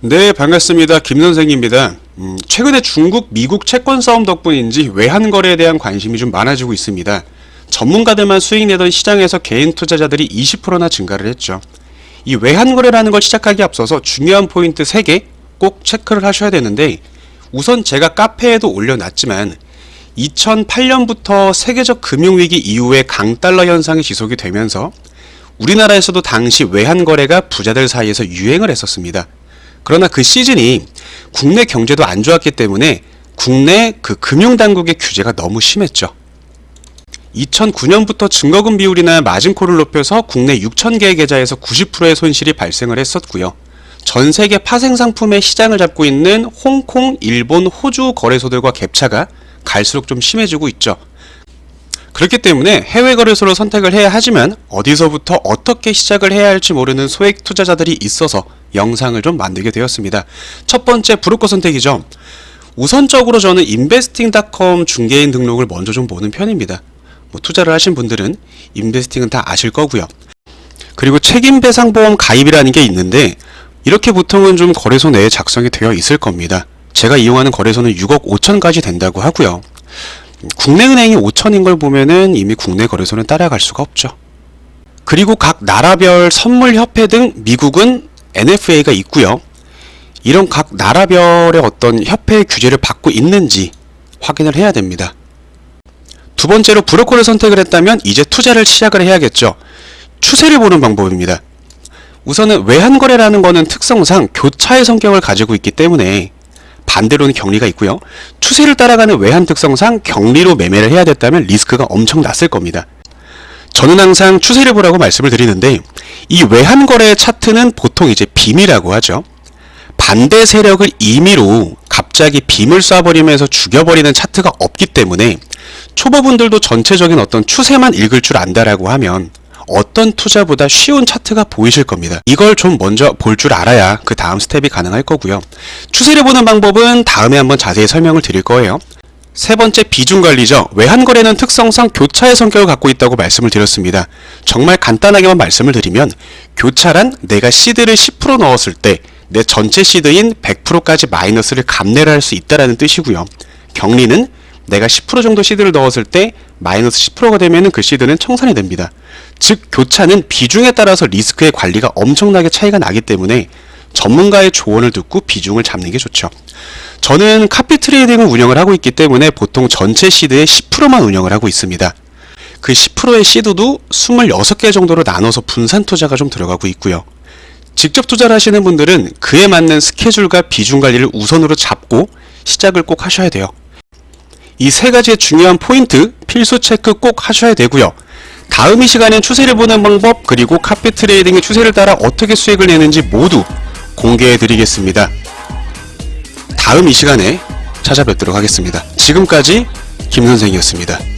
네, 반갑습니다. 김선생입니다. 최근에 중국, 미국 채권 싸움 덕분인지 외환거래에 대한 관심이 좀 많아지고 있습니다. 전문가들만 수익 내던 시장에서 개인 투자자들이 20%나 증가를 했죠. 이 외환거래라는 걸 시작하기 앞서서 중요한 포인트 3개 꼭 체크를 하셔야 되는데, 우선 제가 카페에도 올려놨지만 2008년부터 세계적 금융위기 이후에 강달러 현상이 지속이 되면서 우리나라에서도 당시 외환거래가 부자들 사이에서 유행을 했었습니다. 그러나 그 시즌이 국내 경제도 안 좋았기 때문에 국내 그 금융당국의 규제가 너무 심했죠. 2009년부터 증거금 비율이나 마진콜을 높여서 국내 6,000개의 계좌에서 90%의 손실이 발생을 했었고요. 전 세계 파생 상품의 시장을 잡고 있는 홍콩, 일본, 호주 거래소들과 갭차가 갈수록 좀 심해지고 있죠. 그렇기 때문에 해외 거래소를 선택을 해야 하지만 어디서부터 어떻게 시작을 해야 할지 모르는 소액 투자자들이 있어서 영상을 좀 만들게 되었습니다. 첫 번째, 브로커 선택이죠. 우선적으로 저는 investing.com 중개인 등록을 먼저 좀 보는 편입니다. 투자를 하신 분들은 인베스팅은 다 아실 거고요. 그리고 책임배상보험 가입이라는 게 있는데, 이렇게 보통은 좀 거래소 내에 작성이 되어 있을 겁니다. 제가 이용하는 거래소는 6억 5천까지 된다고 하고요. 국내 은행이 5천인 걸 보면은 이미 국내 거래소는 따라갈 수가 없죠. 그리고 각 나라별 선물협회 등 미국은 NFA가 있고요. 이런 각 나라별의 어떤 협회의 규제를 받고 있는지 확인을 해야 됩니다. 두 번째로, 브로커를 선택을 했다면 이제 투자를 시작을 해야겠죠. 추세를 보는 방법입니다. 우선은 외환거래라는 거는 특성상 교차의 성격을 가지고 있기 때문에 반대로는 격리가 있고요. 추세를 따라가는 외환 특성상 격리로 매매를 해야 됐다면 리스크가 엄청 났을 겁니다. 저는 항상 추세를 보라고 말씀을 드리는데, 이 외환거래의 차트는 보통 이제 빔이라고 하죠. 반대 세력을 임의로 갑자기 빔을 쏴버리면서 죽여버리는 차트가 없기 때문에 초보분들도 전체적인 어떤 추세만 읽을 줄 안다라고 하면 어떤 투자보다 쉬운 차트가 보이실 겁니다. 이걸 좀 먼저 볼 줄 알아야 그 다음 스텝이 가능할 거고요. 추세를 보는 방법은 다음에 한번 자세히 설명을 드릴 거예요. 세 번째, 비중관리죠. 외환거래는 특성상 교차의 성격을 갖고 있다고 말씀을 드렸습니다. 정말 간단하게만 말씀을 드리면, 교차란 내가 시드를 10% 넣었을 때 내 전체 시드인 100%까지 마이너스를 감내를 할 수 있다는 뜻이고요. 격리는 내가 10% 정도 시드를 넣었을 때 마이너스 10%가 되면 그 시드는 청산이 됩니다. 즉, 교차는 비중에 따라서 리스크의 관리가 엄청나게 차이가 나기 때문에 전문가의 조언을 듣고 비중을 잡는 게 좋죠. 저는 카피 트레이딩을 운영을 하고 있기 때문에 보통 전체 시드의 10%만 운영을 하고 있습니다. 그 10%의 시드도 26개 정도로 나눠서 분산 투자가 좀 들어가고 있고요. 직접 투자를 하시는 분들은 그에 맞는 스케줄과 비중 관리를 우선으로 잡고 시작을 꼭 하셔야 돼요. 이 세 가지의 중요한 포인트 필수 체크 꼭 하셔야 되고요. 다음 이 시간엔 추세를 보는 방법, 그리고 카피 트레이딩의 추세를 따라 어떻게 수익을 내는지 모두 공개해 드리겠습니다. 다음 이 시간에 찾아뵙도록 하겠습니다. 지금까지 김선생이었습니다.